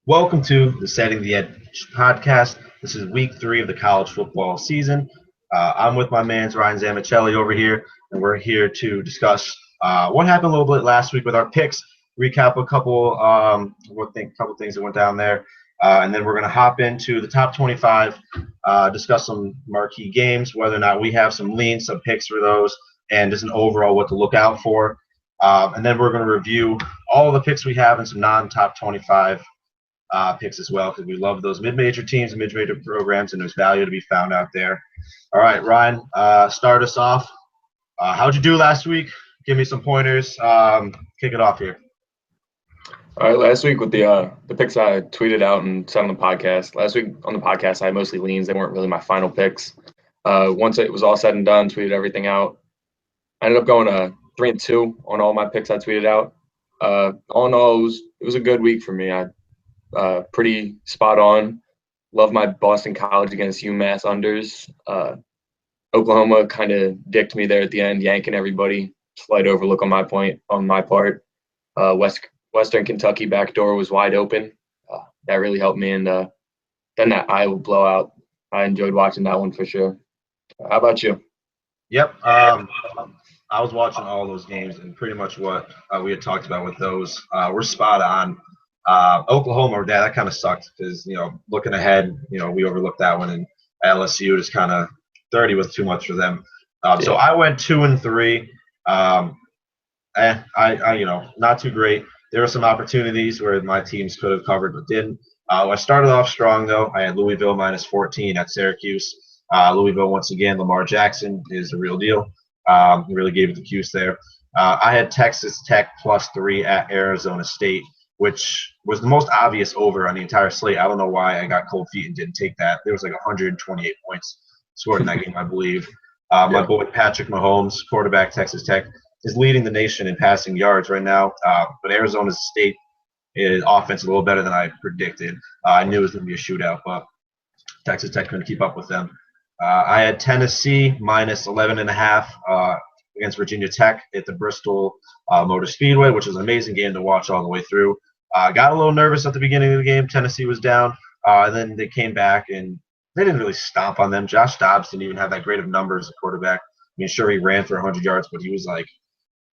Welcome to the Setting the Edge podcast. This is week 3 of the college football season. I'm with my man Ryan Zamicelli over here, and we're here to discuss what happened a little bit last week with our picks, recap a couple things that went down there, and then we're going to hop into the top 25, discuss some marquee games, whether or not we have some leans, some picks for those, and just an overall what to look out for. And then we're going to review all the picks we have and some non-top 25 picks as well, because we love those mid-major teams and mid-major programs, and there's value to be found out there. All right, Ryan, start us off. How'd you do last week? Give me some pointers. Kick it off here. All right, last week with the picks I tweeted out and said on the podcast. Last week on the podcast, I had mostly leans. They weren't really my final picks. Once it was all said and done, tweeted everything out. I ended up going 3-2 on all my picks I tweeted out. All in all, it was a good week for me. I pretty spot on. Love my Boston College against UMass unders. Oklahoma kind of dicked me there at the end, yanking everybody. Slight overlook on my part. Western Kentucky backdoor was wide open. That really helped me. And then that Iowa blowout, I enjoyed watching that one for sure. How about you? Yep. I was watching all those games, and pretty much what we had talked about with those, we're spot on. Oklahoma, that kind of sucked because, looking ahead, we overlooked that one, and LSU just kind of 30 was too much for them. So I went 2-3. Not too great. There were some opportunities where my teams could have covered but didn't. I started off strong, though. I had Louisville minus 14 at Syracuse. Louisville, once again, Lamar Jackson is the real deal. He really gave it the juice there. I had Texas Tech plus 3 at Arizona State, which was the most obvious over on the entire slate. I don't know why I got cold feet and didn't take that. There was like 128 points scored in that game, I believe. My boy Patrick Mahomes, quarterback Texas Tech, is leading the nation in passing yards right now. But Arizona State is offense a little better than I predicted. I knew it was going to be a shootout, but Texas Tech couldn't keep up with them. I had Tennessee minus 11.5 against Virginia Tech at the Bristol Motor Speedway, which was an amazing game to watch all the way through. Got a little nervous at the beginning of the game. Tennessee was down, and then they came back, and they didn't really stomp on them. Josh Dobbs didn't even have that great of numbers as a quarterback. I mean, sure, he ran for 100 yards, but he was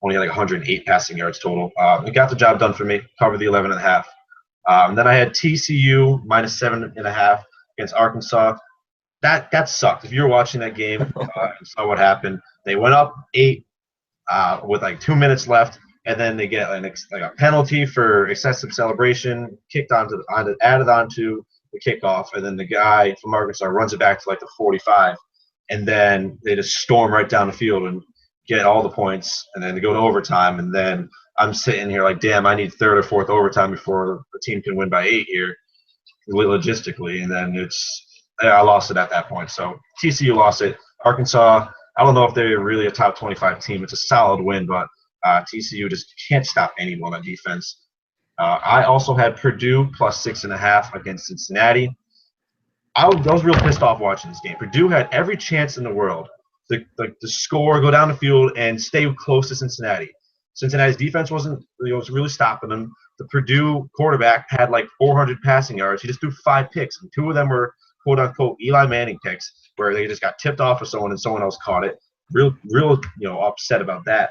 only had 108 passing yards total. It got the job done for me, covered the 11.5. Then I had TCU minus 7.5 against Arkansas. That sucked. If you were watching that game, you saw what happened. They went up 8 with 2 minutes left, and then they get a penalty for excessive celebration, added onto the kickoff, and then the guy from Arkansas runs it back to the 45, and then they just storm right down the field and get all the points, and then they go to overtime, and then I'm sitting here damn, I need third or fourth overtime before the team can win by 8 here, logistically, and then I lost it at that point. So TCU lost it. Arkansas, I don't know if they're really a top 25 team. It's a solid win, but TCU just can't stop anyone on defense. I also had Purdue plus 6.5 against Cincinnati. I was real pissed off watching this game. Purdue had every chance in the world to score, go down the field, and stay close to Cincinnati. Cincinnati's defense wasn't really stopping them. The Purdue quarterback had 400 passing yards. He just threw 5 picks, and 2 of them were quote-unquote Eli Manning picks, where they just got tipped off of someone and someone else caught it. Real upset about that.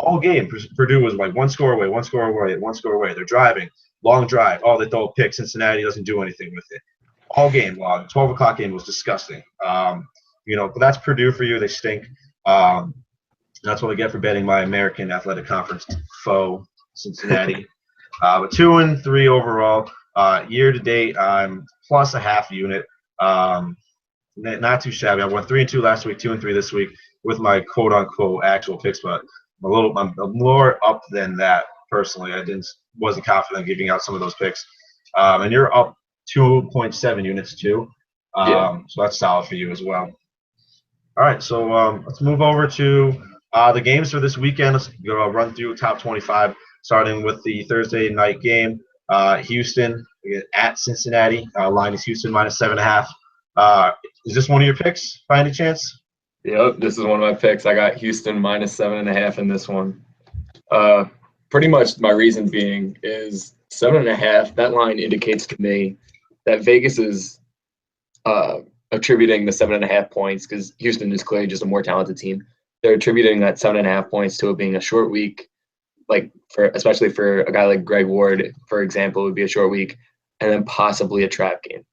All game, Purdue was one score away, one score away, one score away. They're driving, long drive. Oh, they throw a pick. Cincinnati doesn't do anything with it. All game long. 12 o'clock game was disgusting. But that's Purdue for you. They stink. That's what I get for betting my American Athletic Conference foe, Cincinnati. But 2-3 overall. Year to date, I'm plus a half unit. Not too shabby. I went 3-2 last week, 2-3 this week with my quote unquote actual picks, but I'm more up than that personally. I wasn't confident giving out some of those picks. And you're up 2.7 units too. So that's solid for you as well. All right, so let's move over to the games for this weekend. Let's run through top 25, starting with the Thursday night game. Houston at Cincinnati. Line is Houston minus 7.5. Is this one of your picks by any chance? Yep, this is one of my picks. I got Houston minus 7.5 in this one. Pretty much my reason being is 7.5. That line indicates to me that Vegas is attributing the 7.5 points because Houston is clearly just a more talented team. They're attributing that 7.5 points to it being a short week, especially for a guy like Greg Ward, for example, it would be a short week, and then possibly a trap game.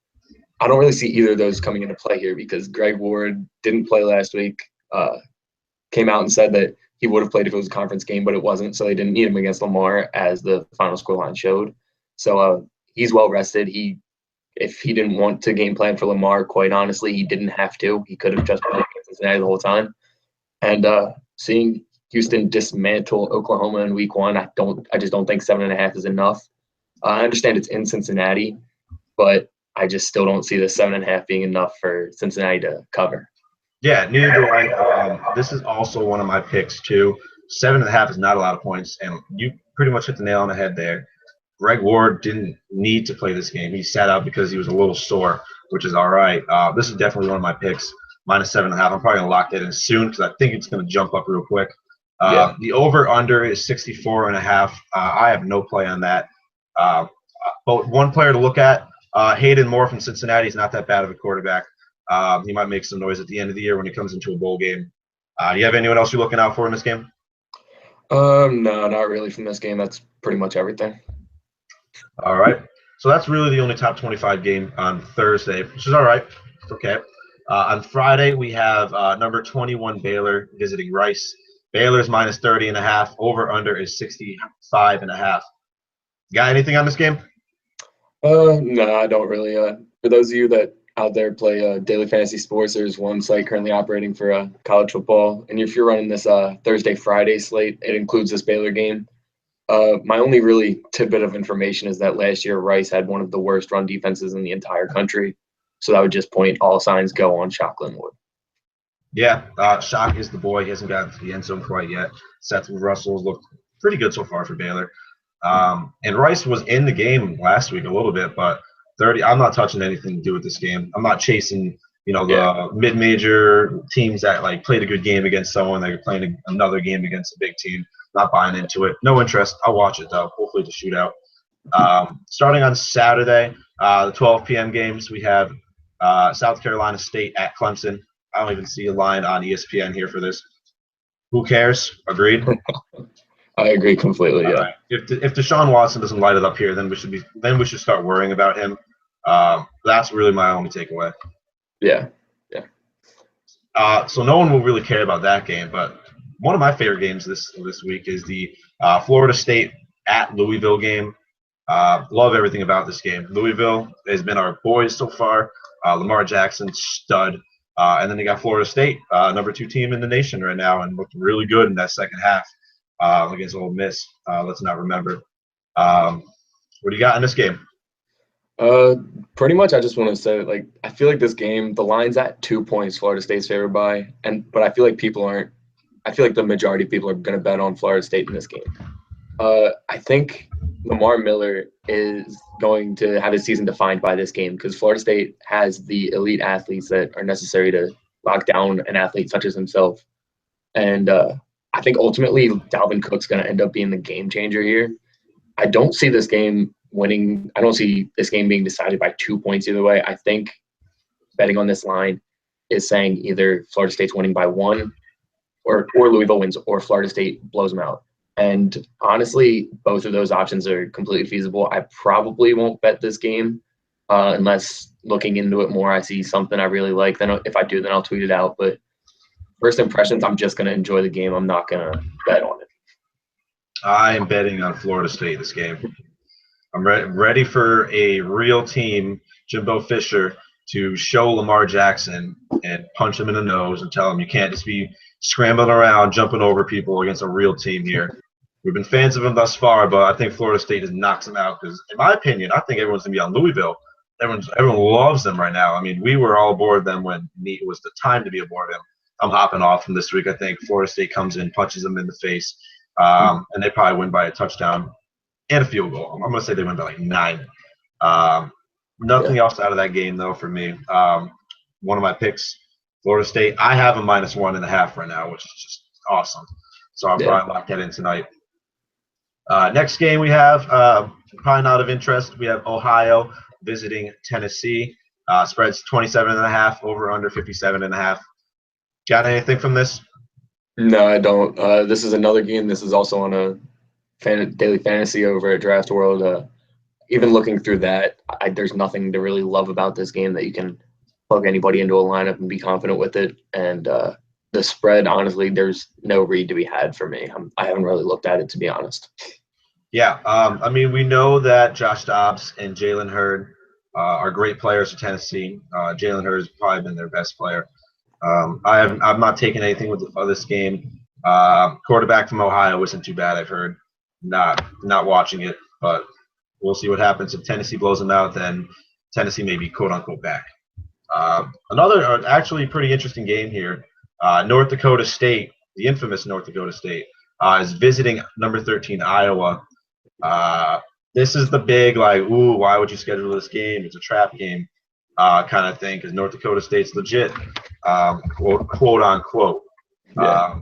I don't really see either of those coming into play here because Greg Ward didn't play last week. Came out and said that he would have played if it was a conference game, but it wasn't, so they didn't need him against Lamar as the final scoreline showed. So he's well rested. If he didn't want to game plan for Lamar, quite honestly, he didn't have to. He could have just played against Cincinnati the whole time. And seeing Houston dismantle Oklahoma in week 1, I just don't think 7.5 is enough. I understand it's in Cincinnati, but I just still don't see the 7.5 being enough for Cincinnati to cover. Yeah, neither do I. This is also one of my picks too. 7.5 is not a lot of points, and you pretty much hit the nail on the head there. Greg Ward didn't need to play this game. He sat out because he was a little sore, which is all right. This is definitely one of my picks. -7.5. I'm probably gonna lock that in soon because I think it's gonna jump up real quick. The over/under is 64.5. I have no play on that. But one player to look at, Hayden Moore from Cincinnati is not that bad of a quarterback. He might make some noise at the end of the year when he comes into a bowl game. Do you have anyone else you're looking out for in this game? No, not really from this game. That's pretty much everything. All right. So that's really the only top 25 game on Thursday, which is all right. It's okay. On Friday, we have number 21 Baylor visiting Rice. Baylor's -30.5. Over/under is 65.5. Got anything on this game? No, I don't really. For those of you that out there play daily fantasy sports, there's one site currently operating for college football, and if you're running this Thursday Friday slate, it includes this Baylor game. My only really tidbit of information is that last year Rice had one of the worst run defenses in the entire country, so that would just point all signs go on Shock Linwood. Yeah, Shock is the boy. He hasn't gotten to the end zone quite yet. Seth Russell's looked pretty good so far for Baylor. And Rice was in the game last week a little bit, but 30. I'm not touching anything to do with this game. I'm not chasing, the mid-major teams that played a good game against someone. They're playing another game against a big team. Not buying into it. No interest. I'll watch it though. Hopefully it's a shootout. Starting on Saturday, the 12 p.m. games, we have South Carolina State at Clemson. I don't even see a line on ESPN here for this. Who cares? Agreed. I agree completely. Yeah. Right. If Deshaun Watson doesn't light it up here, then we should start worrying about him. That's really my only takeaway. Yeah. So no one will really care about that game, but one of my favorite games this week is the Florida State at Louisville game. Love everything about this game. Louisville has been our boys so far. Lamar Jackson, stud. And then they got Florida State, number 2 team in the nation right now, and looked really good in that second half against Ole Miss. Let's not remember. What do you got in this game? Pretty much I just want to say, I feel like this game, the line's at 2 points Florida State's favored by, but I feel like I feel like the majority of people are going to bet on Florida State in this game. I think Lamar Miller is going to have his season defined by this game because Florida State has the elite athletes that are necessary to lock down an athlete such as himself. And I think ultimately Dalvin Cook's going to end up being the game changer here. I don't see this game winning. I don't see this game being decided by 2 points either way. I think betting on this line is saying either Florida State's winning by 1 or Louisville wins or Florida State blows them out. And honestly, both of those options are completely feasible. I probably won't bet this game unless looking into it more, I see something I really like. Then if I do, then I'll tweet it out. But first impressions, I'm just going to enjoy the game. I'm not going to bet on it. I am betting on Florida State this game. I'm ready for a real team, Jimbo Fisher, to show Lamar Jackson and punch him in the nose and tell him you can't just be scrambling around, jumping over people against a real team here. We've been fans of him thus far, but I think Florida State just knocks him out because, in my opinion, I think everyone's going to be on Louisville. Everyone loves them right now. I mean, we were all aboard them when it was the time to be aboard them. I'm hopping off from this week. I think Florida State comes in, punches them in the face, and they probably win by a touchdown and a field goal. I'm going to say they win by 9. Nothing else out of that game, though, for me. One of my picks, Florida State. I have a -1.5 right now, which is just awesome. So I'll probably lock that in tonight. Next game we have, probably not of interest. We have Ohio visiting Tennessee. Spreads 27.5, over under 57.5. Got anything from this? No, I don't. This is another game. This is also on a daily fantasy over at Draft World. Even looking through that, there's nothing to really love about this game that you can plug anybody into a lineup and be confident with it. And the spread, honestly, there's no read to be had for me. I haven't really looked at it, to be honest. Yeah, I mean, we know that Josh Dobbs and Jalen Hurd are great players for Tennessee. Jalen Hurd has probably been their best player. I'm not taking anything with this game. Quarterback from Ohio isn't too bad, I've heard. Not watching it, but we'll see what happens. If Tennessee blows them out, then Tennessee may be quote-unquote back. Another actually pretty interesting game here. North Dakota State, the infamous North Dakota State, is visiting number 13 Iowa. This is the big, like, ooh, why would you schedule this game? It's a trap game kind of thing, because North Dakota State's legit, quote unquote. Yeah.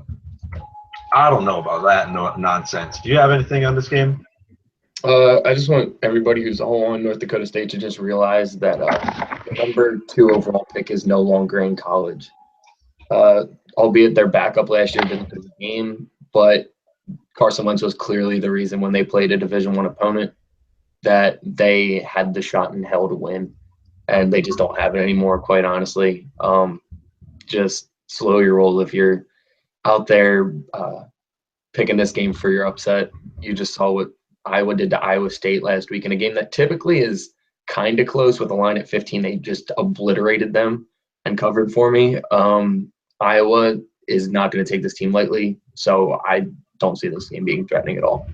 I don't know about that nonsense. Do you have anything on this game? I just want everybody who's all on North Dakota State to just realize that the number 2 overall pick is no longer in college. Albeit their backup last year didn't do the game, but Carson Wentz was clearly the reason when they played a Division I opponent that they had the shot in hell to win, and they just don't have it anymore, quite honestly. Just slow your roll if you're out there picking this game for your upset. You just saw what Iowa did to Iowa State last week in a game that typically is kind of close with a line at 15. They just obliterated them and covered for me. Iowa is not going to take this team lightly, so I don't see this game being threatening at all.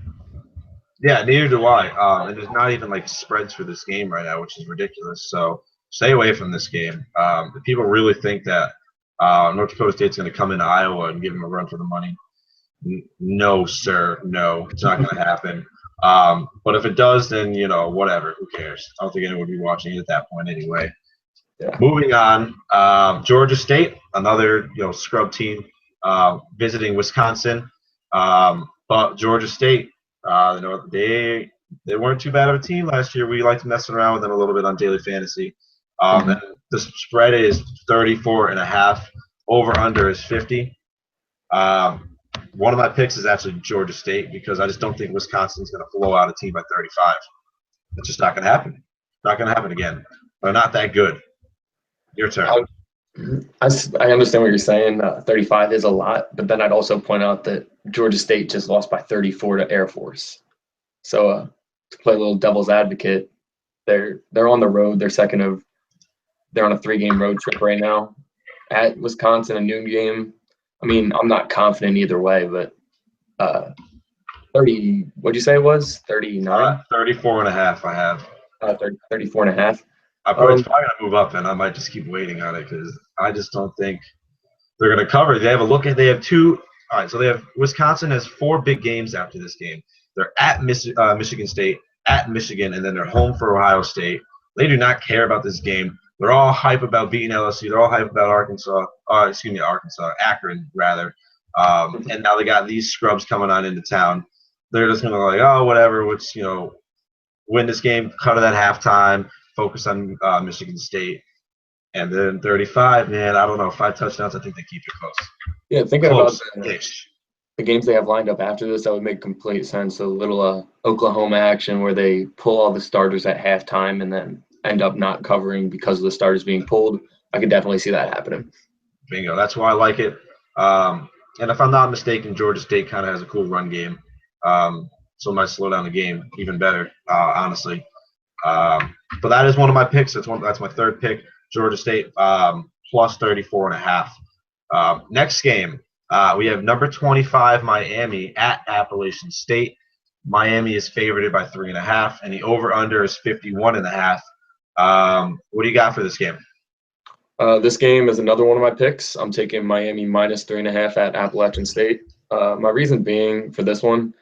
Yeah, neither do I. And there's not even like spreads for this game right now, which is ridiculous. So stay away from this game. If people really think that North Dakota State's going to come into Iowa and give them a run for the money, no, sir, no, it's not going to happen. But if it does, then whatever. Who cares? I don't think anyone would be watching it at that point anyway. Yeah. Moving on, Georgia State, another scrub team, visiting Wisconsin. But Georgia State, they weren't too bad of a team last year. We liked messing around with them a little bit on daily fantasy. And the spread is 34.5. Over under is 50. One of my picks is actually Georgia State because I just don't think Wisconsin's going to blow out a team by 35. It's just not going to happen. Not going to happen again. They're not that good. Your turn. I understand what you're saying. 35 is a lot, but then I'd also point out that Georgia State just lost by 34 to Air Force. So to play a little devil's advocate, they're on the road. They're on a 3-game road trip right now at Wisconsin, a noon game. I mean, I'm not confident either way, but 30. What'd you say it was? 39. 34.5. I have. 34.5. It's probably going to move up, and I might just keep waiting on it because I just don't think they're going to cover. They have 2. All right, so they have Wisconsin has 4 big games after this game. They're at Michigan State, at Michigan, and then they're home for Ohio State. They do not care about this game. They're all hype about beating LSU. They're all hype about Akron, rather. And now they got these scrubs coming on into town. They're just going to be like, oh, whatever, win this game, cut it at halftime, focus on Michigan State. And then 35, man, I don't know, 5 touchdowns, I think they keep it close. Yeah, thinking about the games they have lined up after this, that would make complete sense. A little Oklahoma action where they pull all the starters at halftime and then end up not covering because of the starters being pulled. I could definitely see that happening. Bingo. That's why I like it. And if I'm not mistaken, Georgia State kind of has a cool run game. So it might slow down the game even better, honestly. But that is one of my picks. That's my third pick. Georgia State plus 34.5. Next game, we have number 25 Miami at Appalachian State. Miami is favored by 3.5, and the over/under is 51.5. What do you got for this game? This game is another one of my picks. I'm taking Miami minus 3.5 at Appalachian State. My reason being for this one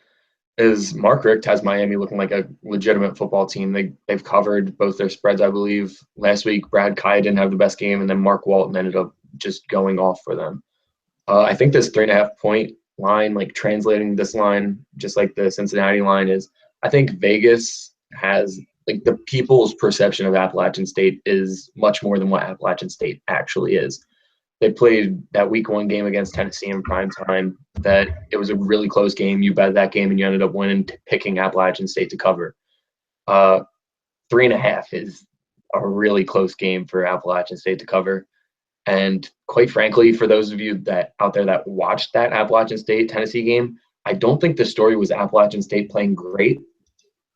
is Mark Richt has Miami looking like a legitimate football team. They've covered both their spreads, I believe. Last week, Brad Kaya didn't have the best game, and then Mark Walton ended up just going off for them. I think this 3.5 point line, like translating this line, just like the Cincinnati line is, I think Vegas has like the people's perception of Appalachian State is much more than what Appalachian State actually is. They played that week 1 game against Tennessee in prime time. That it was a really close game. You bet that game and you ended up winning, picking Appalachian State to cover. 3.5 is a really close game for Appalachian State to cover. And quite frankly, for those of you that out there that watched that Appalachian State Tennessee game, I don't think the story was Appalachian State playing great.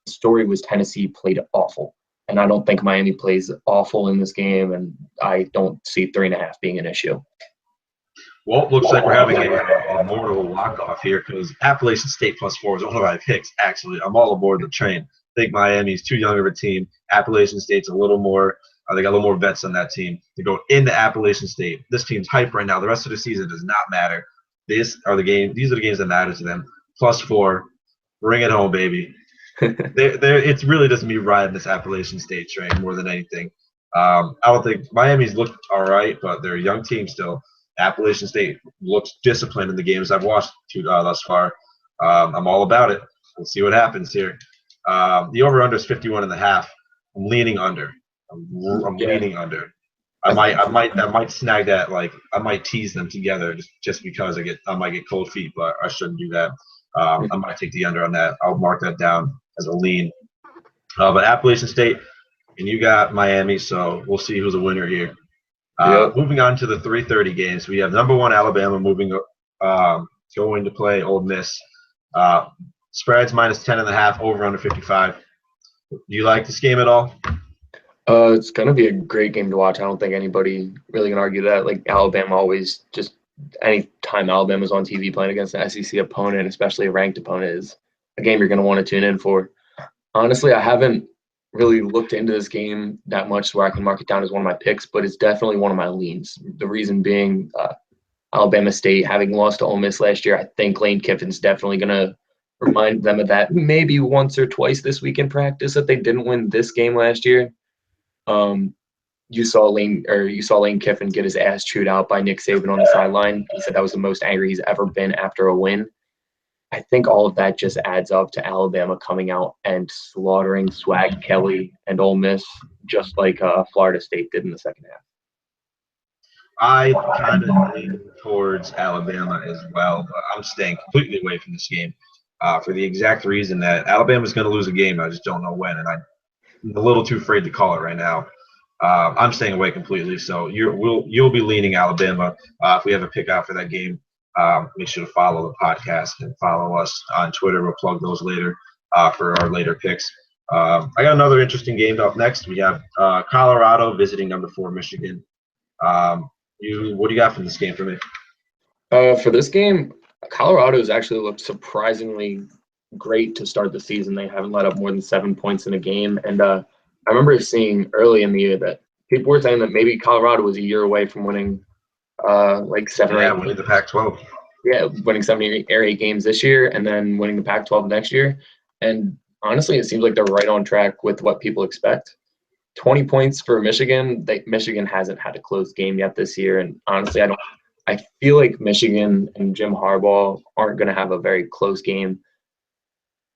The story was Tennessee played awful. And I don't think Miami plays awful in this game, and I don't see 3.5 being an issue. Well, it looks like we're having a mortal walk-off here because Appalachian State +4 is one of my picks, actually. I'm all aboard the train. I think Miami's too young of a team. Appalachian State's a little more they got a little more vets on that team. To go into Appalachian State, this team's hype right now. The rest of the season does not matter. These are the games that matter to them. +4, bring it home, baby. It really doesn't me riding this Appalachian State train more than anything. I don't think Miami's looked all right, but they're a young team still. Appalachian State looks disciplined in the games I've watched thus far. I'm all about it. We'll see what happens here. The over/under is 51.5. I'm leaning under. I'm leaning under. I might snag that. Like I might tease them together just because I might get cold feet, but I shouldn't do that. I might take the under on that. I'll mark that down as a lean. But Appalachian State, and you got Miami, so we'll see who's a winner here. Moving on to the 3:30 games, we have number 1 Alabama going to play Ole Miss. Spreads -10.5, over/under 55. Do you like this game at all? It's going to be a great game to watch. I don't think anybody really can argue that. Like Alabama always just any time Alabama's on TV playing against an SEC opponent, especially a ranked opponent, is a game you're going to want to tune in for. Honestly, I haven't really looked into this game that much where I can mark it down as one of my picks, but it's definitely one of my leans. The reason being Alabama State, having lost to Ole Miss last year, I think Lane Kiffin's definitely going to remind them of that maybe once or twice this week in practice that they didn't win this game last year. You saw Lane Kiffin get his ass chewed out by Nick Saban on the sideline. He said that was the most angry he's ever been after a win. I think all of that just adds up to Alabama coming out and slaughtering Swag Kelly and Ole Miss, just like Florida State did in the second half. I kind of lean towards Alabama as well, but I'm staying completely away from this game for the exact reason that Alabama's going to lose a game. I just don't know when, and I'm a little too afraid to call it right now. I'm staying away completely, so you'll be leaning Alabama. If we have a pick out for that game, make sure to follow the podcast and follow us on Twitter. We'll plug those later for our later picks. I got another interesting game up next. We have Colorado visiting number 4 Michigan. What do you got from this game for me? For this game, Colorado has actually looked surprisingly great to start the season. They haven't let up more than 7 points in a game. And I remember seeing early in the year that people were saying that maybe Colorado was a year away from winning like 7 or 8. Winning the Pac-12. Yeah, winning 7 or 8 games this year and then winning the Pac-12 next year. And honestly, it seems like they're right on track with what people expect. 20 points for Michigan. Michigan hasn't had a close game yet this year. And honestly, I feel like Michigan and Jim Harbaugh aren't going to have a very close game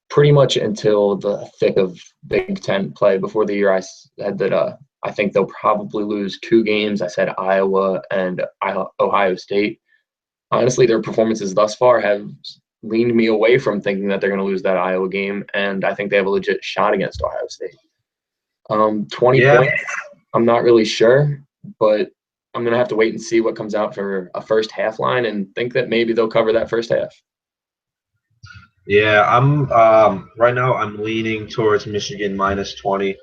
pretty much until the thick of Big Ten play. Before the year, I said that I think they'll probably lose 2 games. I said Iowa and Ohio State. Honestly, their performances thus far have leaned me away from thinking that they're going to lose that Iowa game, and I think they have a legit shot against Ohio State. 20 points, I'm not really sure, but I'm going to have to wait and see what comes out for a first half line and think that maybe they'll cover that first half. Yeah, I'm right now I'm leaning towards Michigan -20.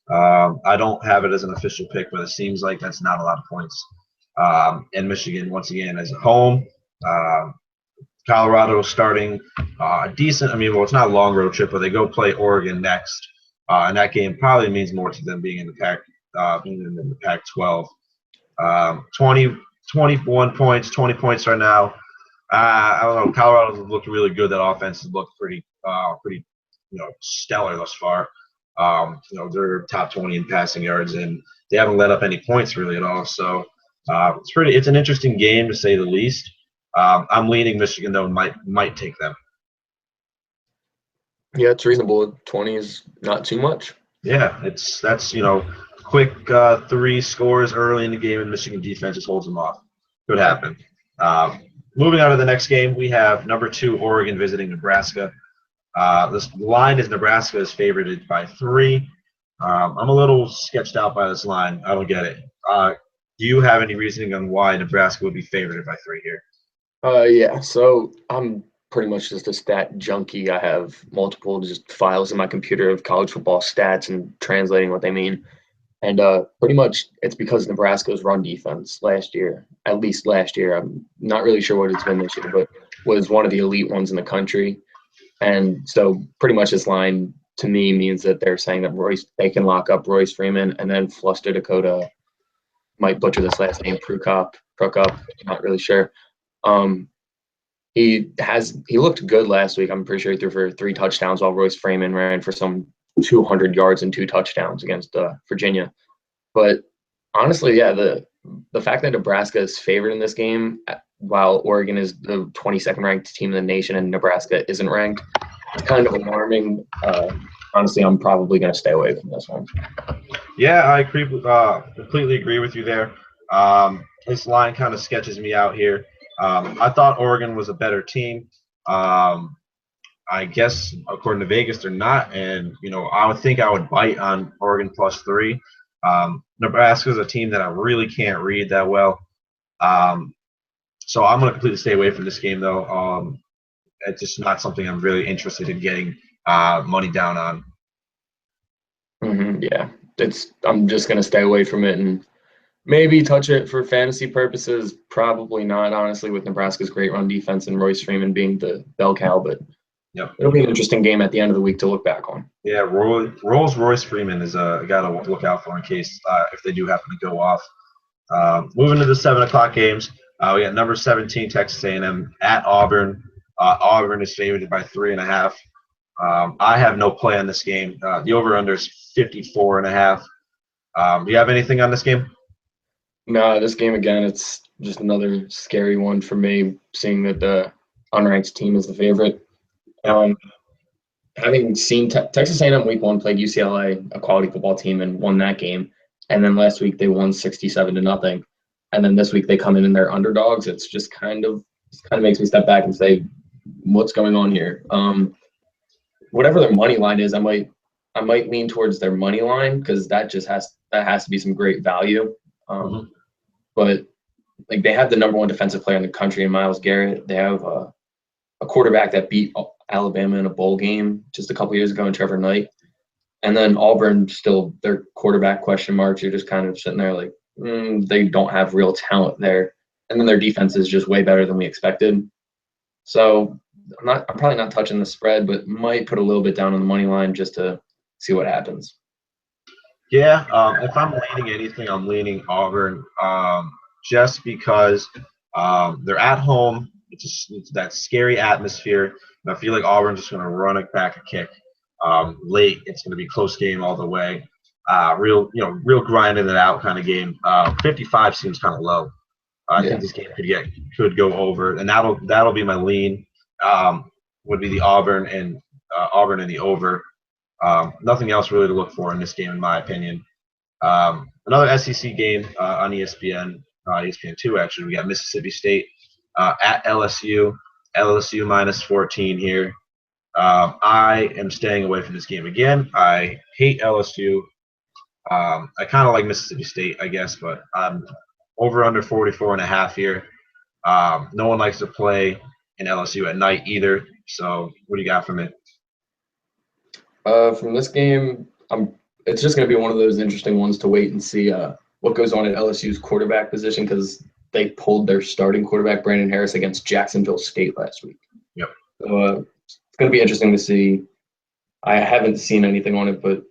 I don't have it as an official pick, but it seems like that's not a lot of points. And Michigan, once again, as a home. Colorado starting decent. I mean, well, it's not a long road trip, but they go play Oregon next. And that game probably means more to them being in the Pac-12. 21 points, 20 points right now. I don't know. Colorado's looked really good. That offense has looked pretty, stellar thus far. They're top 20 in passing yards, and they haven't let up any points really at all. So it's an interesting game to say the least. I'm leaning Michigan though, might take them. Yeah, it's reasonable. 20 is not too much. Yeah, that's quick 3 scores early in the game, and Michigan defense just holds them off. Could happen. Moving on to the next game, we have number 2 Oregon visiting Nebraska. This line is Nebraska is favored by 3. I'm a little sketched out by this line. I don't get it. Do you have any reasoning on why Nebraska would be favored by 3 here? Yeah. So I'm pretty much just a stat junkie. I have multiple just files in my computer of college football stats and translating what they mean. And pretty much it's because Nebraska's run defense last year, at least last year, I'm not really sure what it's been this year, but was one of the elite ones in the country. And so pretty much this line to me means that they're saying that they can lock up Royce Freeman, and then Fluster Dakota, might butcher this last name, Prukop, not really sure. He looked good last week. I'm pretty sure he threw for 3 touchdowns while Royce Freeman ran for some 200 yards and 2 touchdowns against Virginia. But honestly, yeah, the fact that Nebraska is favored in this game while Oregon is the 22nd ranked team in the nation and Nebraska isn't ranked, it's kind of alarming. Honestly, I'm probably going to stay away from this one. Yeah, I completely agree with you there. This line kind of sketches me out here. I thought Oregon was a better team. I guess according to Vegas, they're not, and I would think I would bite on Oregon +3. Nebraska is a team that I really can't read that well, so I'm going to completely stay away from this game though. It's just not something I'm really interested in getting money down on. Yeah, I'm just going to stay away from it and maybe touch it for fantasy purposes. Probably not, honestly, with Nebraska's great run defense and Royce Freeman being the bell cow, but yep. It'll be an interesting game at the end of the week to look back on. Yeah, Royce Freeman is a guy to look out for in case if they do happen to go off. Moving to the 7:00 games, we got number 17 Texas A&M at Auburn. Auburn is favored by 3.5. I have no play on this game. The over/under is 54.5. Do you have anything on this game? No, this game again, it's just another scary one for me, seeing that the unranked team is the favorite. Having seen Texas A&M week 1 played UCLA, a quality football team, and won that game, and then last week they won 67-0, and then this week they come in and they're underdogs. It's just kind of makes me step back and say, what's going on here? Whatever their money line is, I might lean towards their money line because that has to be some great value. But like they have the number 1 defensive player in the country in Myles Garrett. They have a quarterback that beat Alabama in a bowl game just a couple years ago in Trevor Knight. And then Auburn, still their quarterback question marks. You're just kind of sitting there like, they don't have real talent there. And then their defense is just way better than we expected. So I'm probably not touching the spread, but might put a little bit down on the money line just to see what happens. Yeah, if I'm leaning anything, I'm leaning Auburn, just because they're at home. It's that scary atmosphere. And I feel like Auburn's just going to run it back a kick late. It's going to be close game all the way. Real grinding it out kind of game. 55 seems kind of low. I think this game could go over, and that'll be my lean. Would be the Auburn and the over. Nothing else really to look for in this game, in my opinion. Another SEC game on ESPN, ESPN2 actually. We got Mississippi State at LSU. LSU -14 here. I am staying away from this game again. I hate LSU. I kind of like Mississippi State, I guess, but I'm over under 44.5 here. No one likes to play in LSU at night either. So what do you got from it? From this game, it's just going to be one of those interesting ones to wait and see what goes on at LSU's quarterback position because they pulled their starting quarterback, Brandon Harris, against Jacksonville State last week. Yep. So it's going to be interesting to see. I haven't seen anything on it, but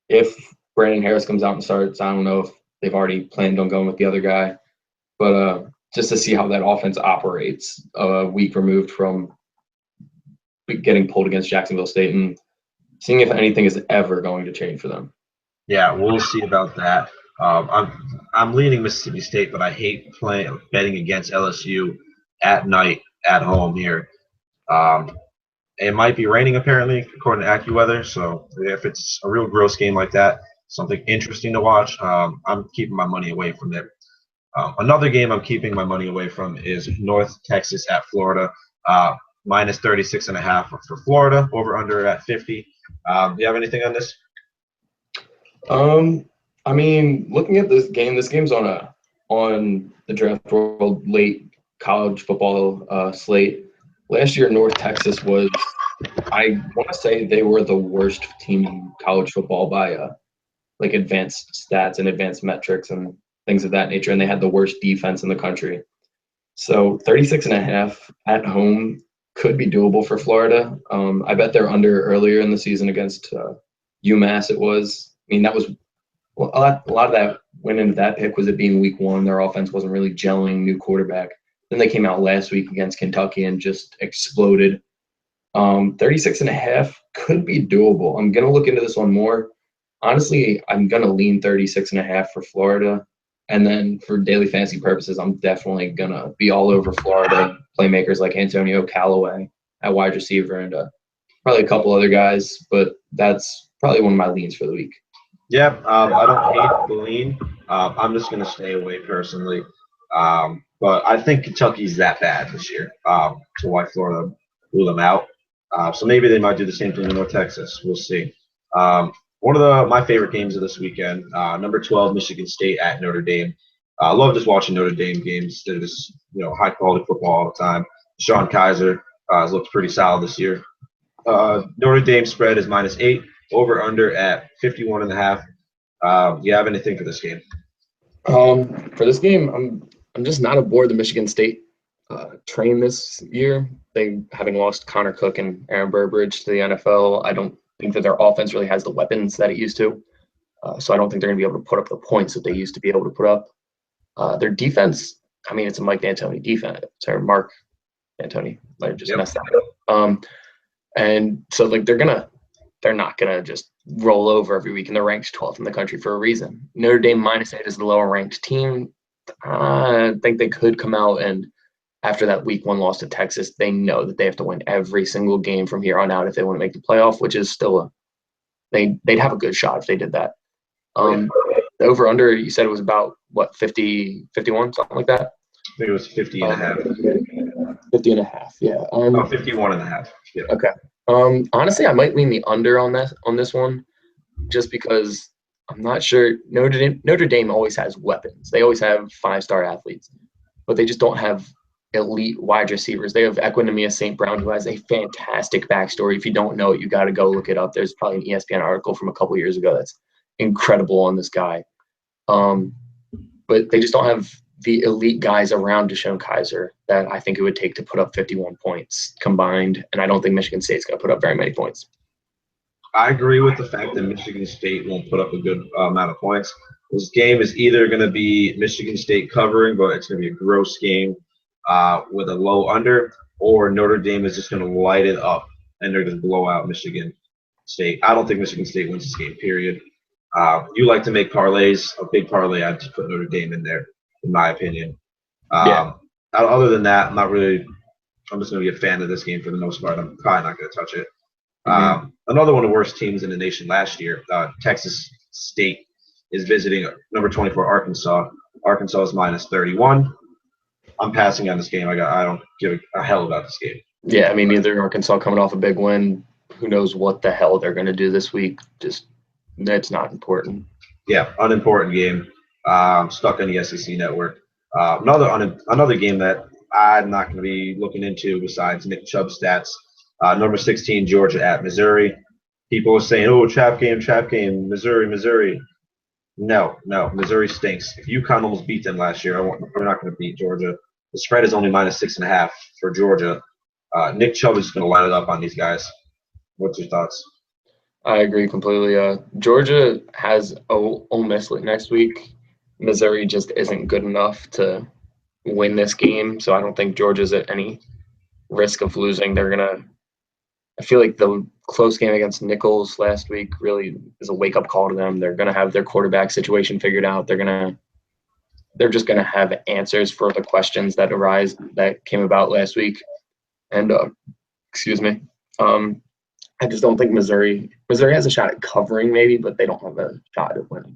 if Brandon Harris comes out and starts, I don't know if they've already planned on going with the other guy. But just to see how that offense operates a week removed from getting pulled against Jacksonville State and seeing if anything is ever going to change for them. Yeah, we'll see about that. I'm leaning Mississippi State, but I hate betting against LSU at night at home here. It might be raining apparently, according to AccuWeather. So if it's a real gross game like that, something interesting to watch, I'm keeping my money away from it. Another game I'm keeping my money away from is North Texas at Florida, minus 36.5 for Florida, over under at 50. Do you have anything on this? I mean, looking at this game's on the Draft World late college football slate. Last year, North Texas was, I want to say they were the worst team in college football by like advanced stats and advanced metrics and things of that nature, and they had the worst defense in the country. So 36.5 at home could be doable for Florida. I bet they're under earlier in the season against UMass. It was. I mean, that was a lot of that went into that pick was it being week one. Their offense wasn't really gelling, new quarterback. Then they came out last week against Kentucky and just exploded. 36.5 could be doable. I'm going to look into this one more. Honestly, I'm going to lean 36.5 for Florida. And then for daily fantasy purposes, I'm definitely going to be all over Florida playmakers like Antonio Callaway at wide receiver and probably a couple other guys. But that's probably one of my leans for the week. Yeah, I don't hate the lean. I'm just going to stay away personally. But I think Kentucky's that bad this year, to why Florida blew them out. So maybe they might do the same thing in North Texas. We'll see. One of my favorite games of this weekend, number 12, Michigan State at Notre Dame. I love just watching Notre Dame games. They're just high quality football all the time. Sean Kaiser has looked pretty solid this year. Notre Dame spread is -8, over under at 51.5. Do you have anything for this game? For this game, I'm just not aboard the Michigan State train this year. They having lost Connor Cook and Aaron Burbridge to the NFL. I don't think that their offense really has the weapons that it used to. So I don't think they're going to be able to put up the points that they used to be able to put up. Their defense, I mean, it's a Mike D'Antoni defense, or Mark D'Antoni. I just messed that up. And so like they're not gonna just roll over every week, and they're ranked 12th in the country for a reason. Notre Dame -8 is the lower ranked team. I think they could come out and after that week one loss to Texas, they know that they have to win every single game from here on out if they want to make the playoff, which is still they'd have a good shot if they did that. The over under, you said it was about what, 50, 51, something like that? I think it was 50.5. 50.5, yeah. 51.5. Yeah. Okay. Honestly, I might lean the under on this one, just because I'm not sure. Notre Dame always has weapons. They always have 5-star athletes, but they just don't have elite wide receivers. They have Equanimeous St. Brown, who has a fantastic backstory. If you don't know it, you got to go look it up. There's probably an ESPN article from a couple years ago that's incredible on this guy. But they just don't have the elite guys around Deshaun Kaiser that I think it would take to put up 51 points combined. And I don't think Michigan State's going to put up very many points. I agree with the fact that Michigan State won't put up a good amount of points. This game is either going to be Michigan State covering, but it's going to be a gross game with a low under, or Notre Dame is just going to light it up and they're going to blow out Michigan State. I don't think Michigan State wins this game, period. You like to make parlays. A big parlay, I'd just put Notre Dame in there, in my opinion. Other than that, I'm just going to be a fan of this game for the most part. I'm probably not going to touch it. Another one of the worst teams in the nation last year, Texas State, is visiting number 24 Arkansas. Arkansas is -31. I'm passing on this game. I don't give a hell about this game. Yeah, I mean, neither Arkansas coming off a big win. Who knows what the hell they're going to do this week? Just that's not important. Yeah, unimportant game. Stuck on the SEC network. Another game that I'm not going to be looking into besides Nick Chubb stats. Number 16 Georgia at Missouri. People are saying, "Oh, trap game, Missouri." No, Missouri stinks. If UConn almost beat them last year, we're not going to beat Georgia. The spread is only -6.5 for Georgia. Nick Chubb is going to light it up on these guys. What's your thoughts? I agree completely. Georgia has Ole Miss next week. Missouri just isn't good enough to win this game, so I don't think Georgia's at any risk of losing. I feel like the close game against Nichols last week really is a wake-up call to them. They're going to have their quarterback situation figured out. They're going to they're just going to have answers for the questions that came about last week. And excuse me. I just don't think Missouri has a shot at covering maybe, but they don't have a shot at winning.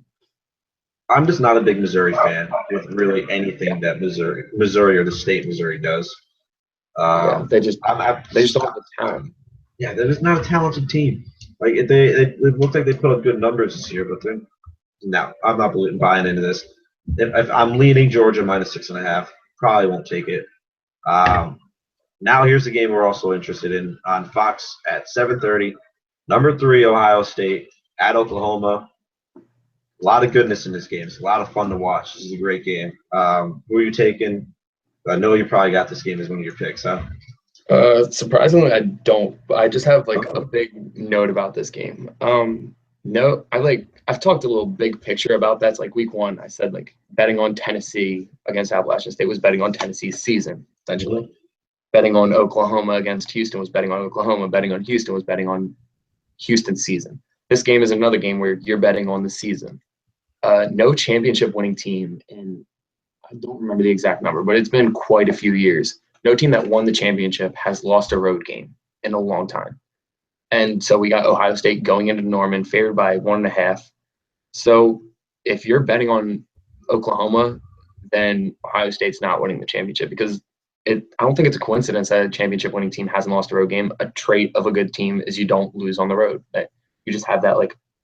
I'm just not a big Missouri fan with really anything that Missouri or the state Missouri does. They just don't have the talent. Yeah, they're just not a talented team. Like they look like they put up good numbers this year, but no, I'm not buying into this. If I'm leaning Georgia -6.5, probably won't take it. Now here's the game we're also interested in on Fox at 7:30. Number 3 Ohio State at Oklahoma. A lot of goodness in this game. It's a lot of fun to watch. This is a great game. Who are you taking? I know you probably got this game as one of your picks, huh? Surprisingly, I don't. I just have a big note about this game. No, I've talked a little big picture about that. It's like week 1, I said betting on Tennessee against Appalachian State was betting on Tennessee's season, essentially. Mm-hmm. Betting on Oklahoma against Houston was betting on Oklahoma. Betting on Houston was betting on Houston's season. This game is another game where you're betting on the season. No championship winning team, and I don't remember the exact number, but it's been quite a few years. No team that won the championship has lost a road game in a long time. And so we got Ohio State going into Norman, favored by 1.5. So if you're betting on Oklahoma, then Ohio State's not winning the championship because I don't think it's a coincidence that a championship winning team hasn't lost a road game. A trait of a good team is you don't lose on the road. That you just have that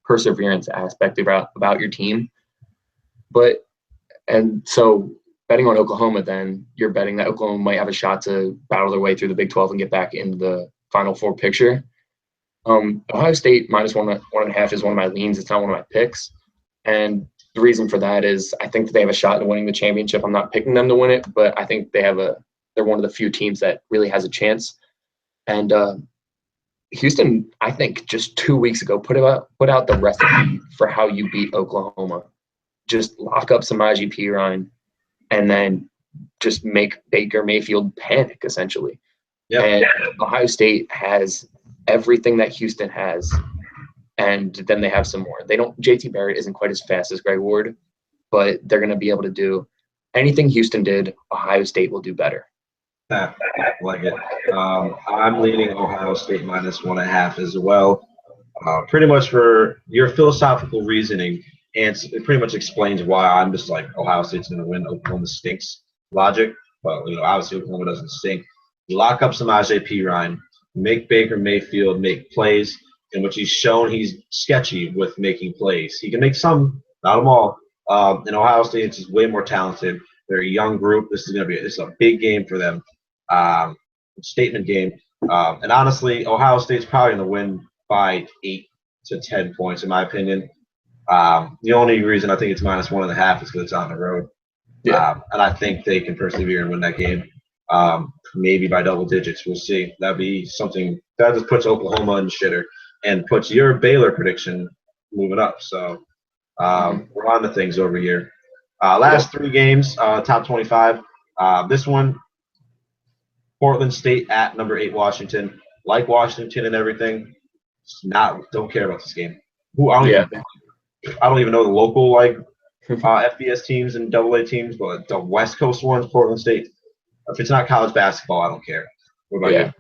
perseverance aspect about your team. And so betting on Oklahoma, then you're betting that Oklahoma might have a shot to battle their way through the Big 12 and get back into the Final Four picture. Ohio State -1.5 is one of my leans. It's not one of my picks. And the reason for that is I think that they have a shot at winning the championship. I'm not picking them to win it, but I think they're one of the few teams that really has a chance. And Houston, I think just 2 weeks ago, put out the recipe for how you beat Oklahoma. Just lock up Samaje Perine and then just make Baker Mayfield panic, essentially. Yep. And Ohio State has everything that Houston has, and then they have some more. JT Barrett isn't quite as fast as Greg Ward, but they're going to be able to do anything Houston did, Ohio State will do better. I like it. I'm leaning Ohio State -1.5 as well. Pretty much for your philosophical reasoning, and it pretty much explains why I'm just like Ohio State's going to win. Oklahoma stinks logic, but obviously Oklahoma doesn't stink. You lock up Samaje Perine, make Baker Mayfield make plays, in which he's shown he's sketchy with making plays. He can make some, not them all. And Ohio State is just way more talented. They're a young group. This is a big game for them. Statement game. And honestly, Ohio State's probably going to win by 8 to 10 points, in my opinion. The only reason I think it's -1.5 is because it's on the road. Yeah. And I think they can persevere and win that game. Maybe by double digits. We'll see. That'd be something that just puts Oklahoma in the shitter and puts your Baylor prediction moving up. So we're on to things over here. Last 3 games, top 25. This one, Portland State at number 8 Washington. Like Washington and everything, don't care about this game. I don't even know the local FBS teams and AA teams, but the West Coast ones, Portland State. If it's not college basketball, I don't care. What about you?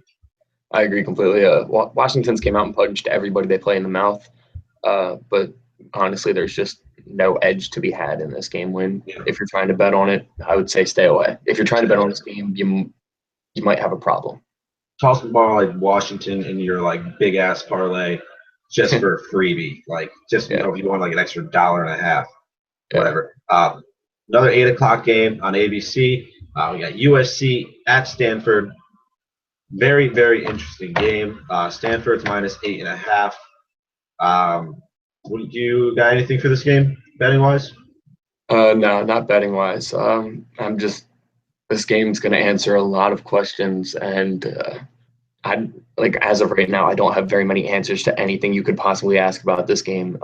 I agree completely. Washington's came out and punched everybody they play in the mouth. But honestly, there's just no edge to be had in this game. If you're trying to bet on it, I would say stay away. If you're trying to bet on this game, you might have a problem. Toss the ball like Washington in your big ass parlay just for a freebie. If you want an extra $1.50, whatever. Another 8 o'clock game on ABC. We got USC at Stanford. Very, very interesting game. Stanford's -8.5. Would you got anything for this game, betting wise? No, not betting wise. This game's going to answer a lot of questions, and as of right now, I don't have very many answers to anything you could possibly ask about this game.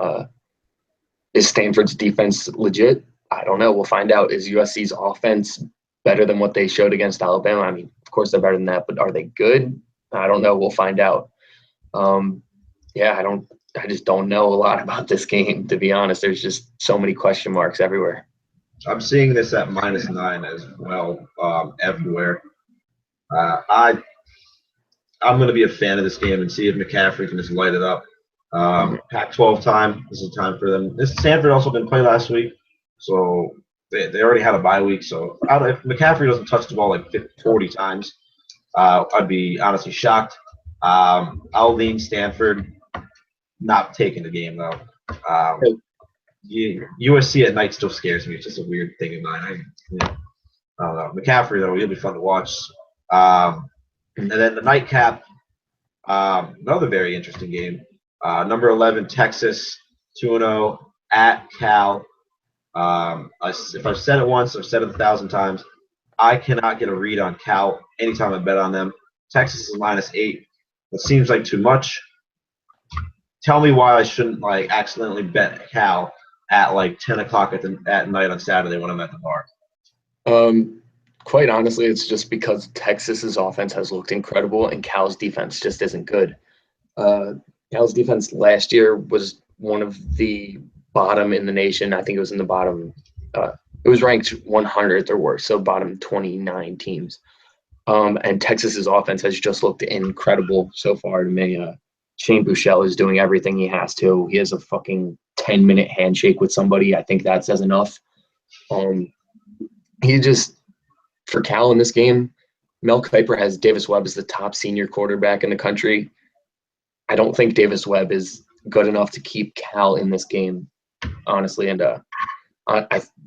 Is Stanford's defense legit? I don't know. We'll find out. Is USC's offense better than what they showed against Alabama? I mean, of course they're better than that, but are they good? I don't know. We'll find out. I just don't know a lot about this game, to be honest. There's just so many question marks everywhere. I'm seeing this at -9 as well everywhere. I'm going to be a fan of this game and see if McCaffrey can just light it up. Pac-12 time. This is time for them. This Stanford also didn't play last week, so they already had a bye week. So if McCaffrey doesn't touch the ball like 40 times, I'd be honestly shocked. I'll lean Stanford. Not taking the game though. USC at night still scares me. It's just a weird thing in mine. I don't know. McCaffrey though, he'll be fun to watch. And then the nightcap, another very interesting game. Number 11 Texas 2-0 at Cal. If I've said it once, I've said it 1,000 times. I cannot get a read on Cal anytime I bet on them. Texas is -8. It seems like too much. Tell me why I shouldn't accidentally bet Cal at 10 o'clock at night on Saturday when I'm at the bar. Quite honestly, it's just because Texas's offense has looked incredible and Cal's defense just isn't good. Cal's defense last year was one of the bottom in the nation. I think it was in the bottom. It was ranked 100th or worse, so bottom 29 teams. And Texas's offense has just looked incredible so far to me. Shane Buechele is doing everything he has to. He has a fucking 10-minute handshake with somebody. I think that says enough. For Cal in this game, Mel Kiper has Davis Webb as the top senior quarterback in the country. I don't think Davis Webb is good enough to keep Cal in this game, honestly. And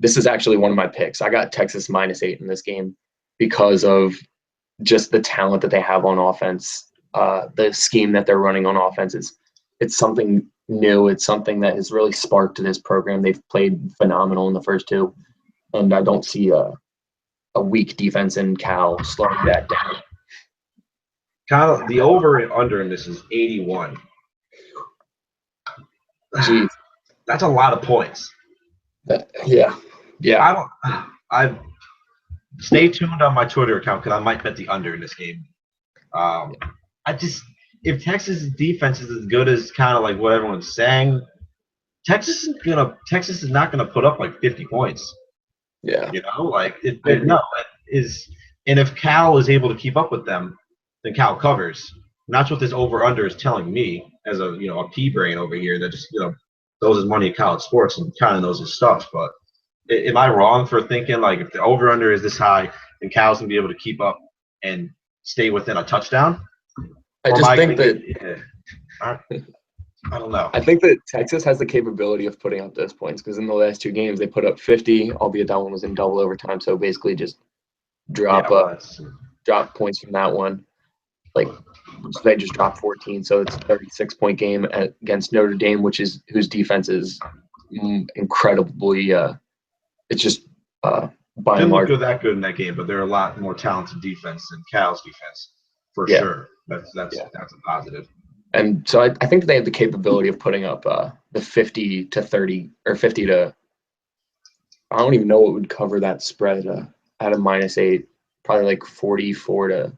this is actually one of my picks. I got Texas -8 in this game because of just the talent that they have on offense. The scheme that they're running on offense it's something new. It's something that has really sparked this program. They've played phenomenal in the first two, and I don't see a weak defense in Cal slowing that down. Kyle, the over and under in this is 81. Jeez, that's a lot of points. Yeah. I stay tuned on my Twitter account because I might bet the under in this game. If Texas' defense is as good as kind of what everyone's saying, Texas is not gonna put up 50 points. Yeah. And if Cal is able to keep up with them, then Cal covers. And that's what this over/under is telling me as a P brain over here that just throws his money at college sports and kind of knows his stuff. But am I wrong for thinking if the over/under is this high, then Cal's gonna be able to keep up and stay within a touchdown? I don't know. I think that Texas has the capability of putting up those points because in the last two games they put up 50, albeit that one was in double overtime. So basically just drop points from that one. So they just dropped 14. So it's a 36-point game against Notre Dame, whose defense is incredibly. It's just by and large. Didn't look that good in that game, but they're a lot more talented defense than Cal's defense for sure. That's a positive. And so I think they have the capability of putting up the 50 to 30 or 50 to. I don't even know what would cover that spread at a -8. Probably 44 to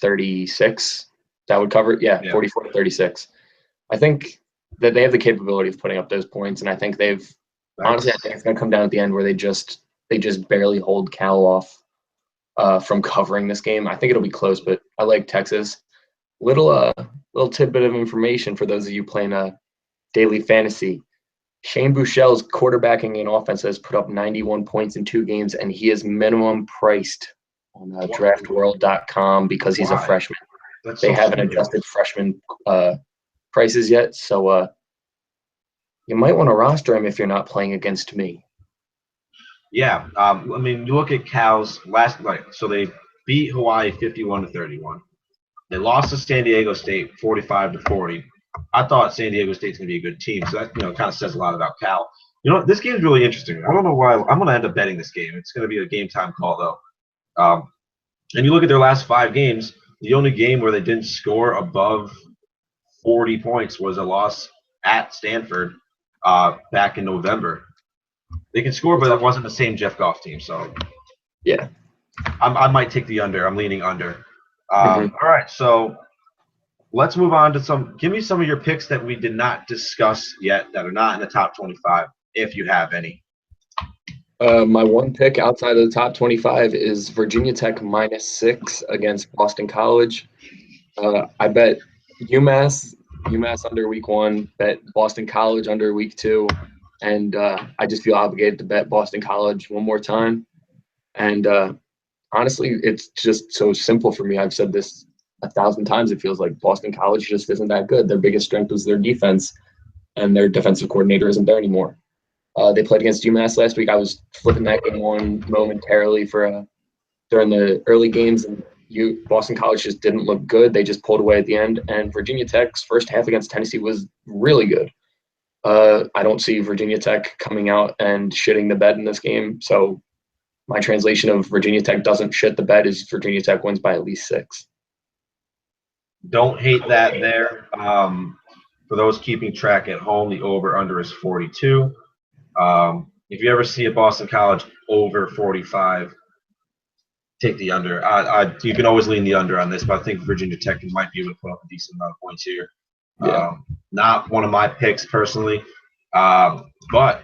36. That would cover it. Yeah, 44 to 36. I think that they have the capability of putting up those points, and I think honestly, I think it's going to come down at the end where they just barely hold Cal off from covering this game. I think it'll be close, but I like Texas. Little tidbit of information for those of you playing daily fantasy. Shane Buechele's quarterbacking and offense has put up 91 points in 2 games, and he is minimum priced on draftworld.com because he's a freshman. They haven't adjusted freshman prices yet, so you might want to roster him if you're not playing against me. Yeah, you look at Cal's last so they beat Hawaii 51-31. They lost to San Diego State 45-40. I thought San Diego State's going to be a good team, so that kind of says a lot about Cal. This game is really interesting. I don't know why I'm going to end up betting this game. It's going to be a game time call though. And you look at their last 5 games. The only game where they didn't score above 40 points was a loss at Stanford back in November. They can score, but it wasn't the same Jeff Goff team. So yeah, I might take the under. I'm leaning under. All right, so let's move on to give me some of your picks that we did not discuss yet that are not in the top 25, if you have any. My one pick outside of the top 25 is Virginia Tech -6 against Boston College. I bet UMass under week 1, bet Boston College under week 2, and I just feel obligated to bet Boston College one more time. And honestly, it's just so simple for me. I've said this 1,000 times. It feels like Boston College just isn't that good. Their biggest strength was their defense, and their defensive coordinator isn't there anymore. They played against UMass last week. I was flipping that game on momentarily for during the early games, and Boston College just didn't look good. They just pulled away at the end. And Virginia Tech's first half against Tennessee was really good. I don't see Virginia Tech coming out and shitting the bed in this game. So my translation of Virginia Tech doesn't shit the bed is Virginia Tech wins by at least 6. Don't hate that there. For those keeping track at home, the over-under is 42. If you ever see a Boston College over 45, take the under. You can always lean the under on this, but I think Virginia Tech might be able to put up a decent amount of points here. Yeah. Not one of my picks personally, but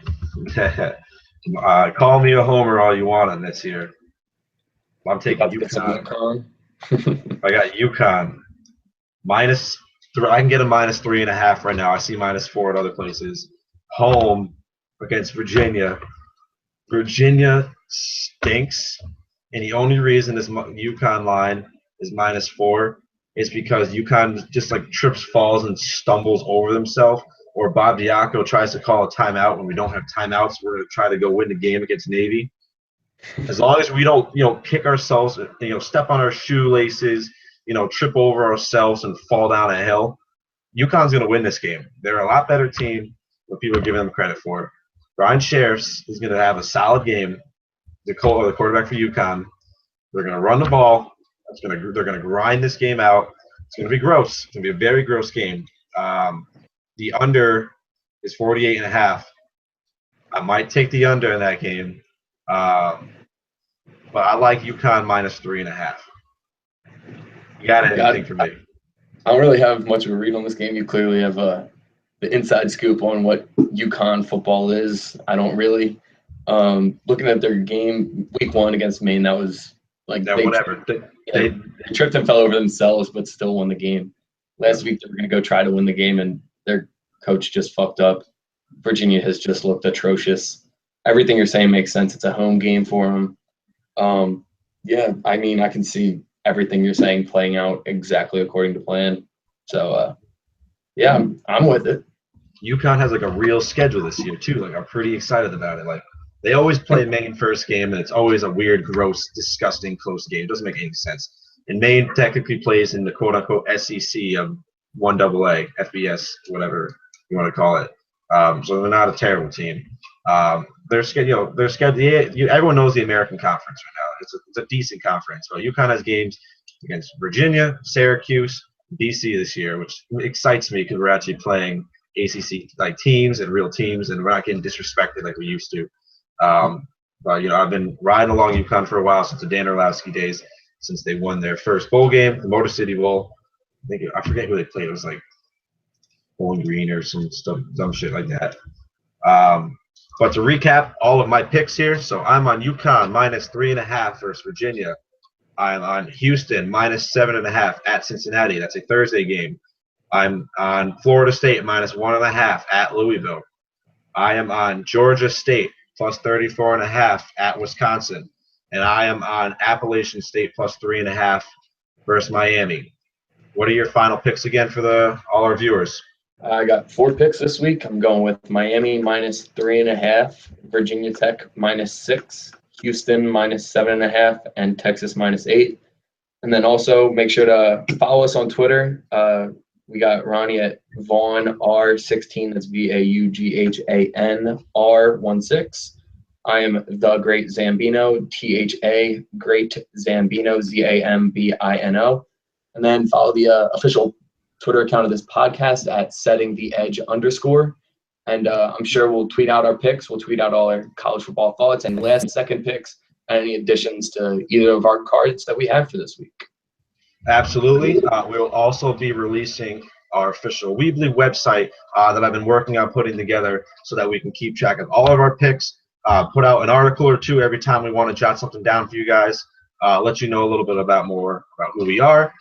call me a homer all you want on this here. I'm taking UConn. I got UConn. I can get a -3.5 right now. I see -4 at other places. Home against Virginia. Virginia stinks, and the only reason this UConn line is -4 is because UConn just like trips, falls, and stumbles over themselves, or Bob Diaco tries to call a timeout when we don't have timeouts. We're going to try to go win the game against Navy. As long as we don't, kick ourselves, step on our shoelaces, trip over ourselves and fall down a hill, UConn's going to win this game. They're a lot better team than people are giving them credit for. Brian Sheriffs is going to have a solid game. The quarterback for UConn. They're going to run the ball. They're going to grind this game out. It's going to be gross. It's going to be a very gross game. The under is 48.5. I might take the under in that game, but I like UConn -3.5. You got anything for me? I don't really have much of a read on this game. You clearly have the inside scoop on what UConn football is. I don't really. Looking at their game week 1 against Maine, that was like whatever. They tripped and fell over themselves, but still won the game. Last week they were going to go try to win the game, and their coach just fucked up. Virginia has just looked atrocious. Everything you're saying makes sense. It's a home game for them. Yeah, I mean, I can see everything you're saying playing out exactly according to plan. So, yeah, I'm with it. UConn has like a real schedule this year too. Like, I'm pretty excited about it. Like, they always play Maine first game, and it's always a weird, gross, disgusting, close game. It doesn't make any sense. And Maine technically plays in the quote-unquote SEC of 1AA, FBS, whatever you want to call it. So they're not a terrible team. They're scheduled. Everyone knows the American Conference right now. It's a decent conference. So UConn has games against Virginia, Syracuse, BC this year, which excites me because we're actually playing ACC like teams and real teams, and we're not getting disrespected like we used to. But I've been riding along UConn for a while since the Dan Orlowski days, since they won their first bowl game, the Motor City Bowl. I forget who they played. It was like Bowling Green or some stuff, dumb shit like that. But to recap all of my picks here, so I'm on UConn -3.5 versus Virginia. I'm on Houston -7.5 at Cincinnati. That's a Thursday game. I'm on Florida State -1.5 at Louisville. I am on Georgia State +34.5 at Wisconsin. And I am on Appalachian State +3.5 versus Miami. What are your final picks again for all our viewers? I got 4 picks this week. I'm going with Miami -3.5, Virginia Tech -6, Houston -7.5, and Texas -8. And then also make sure to follow us on Twitter. We got Ronnie at Vaughn R16. That's VAUGHAN R16. I am The Great Zambino, THA Great Zambino, ZAMBINO. And then follow the official Twitter account of this podcast at SettingTheEdge_. And I'm sure we'll tweet out our picks. We'll tweet out all our college football thoughts and last second picks and any additions to either of our cards that we have for this week. Absolutely. We will also be releasing our official Weebly website that I've been working on putting together so that we can keep track of all of our picks. put out an article or two every time we want to jot something down for you guys, let you know a little bit more about who we are,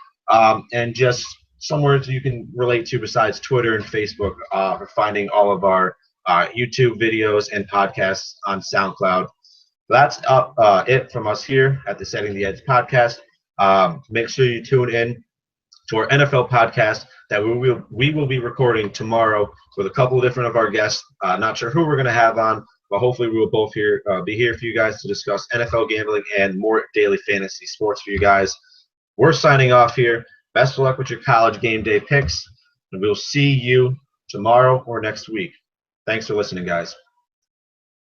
and just somewhere you can relate to besides Twitter and Facebook for finding all of our YouTube videos and podcasts on SoundCloud. That's it from us here at the Setting the Edge podcast. Make sure you tune in to our NFL podcast that we will be recording tomorrow with a couple of different of our guests. Not sure who we're going to have on, but hopefully we will both be here for you guys to discuss NFL gambling and more daily fantasy sports for you guys. We're signing off here. Best of luck with your college game day picks, and we'll see you tomorrow or next week. Thanks for listening, guys.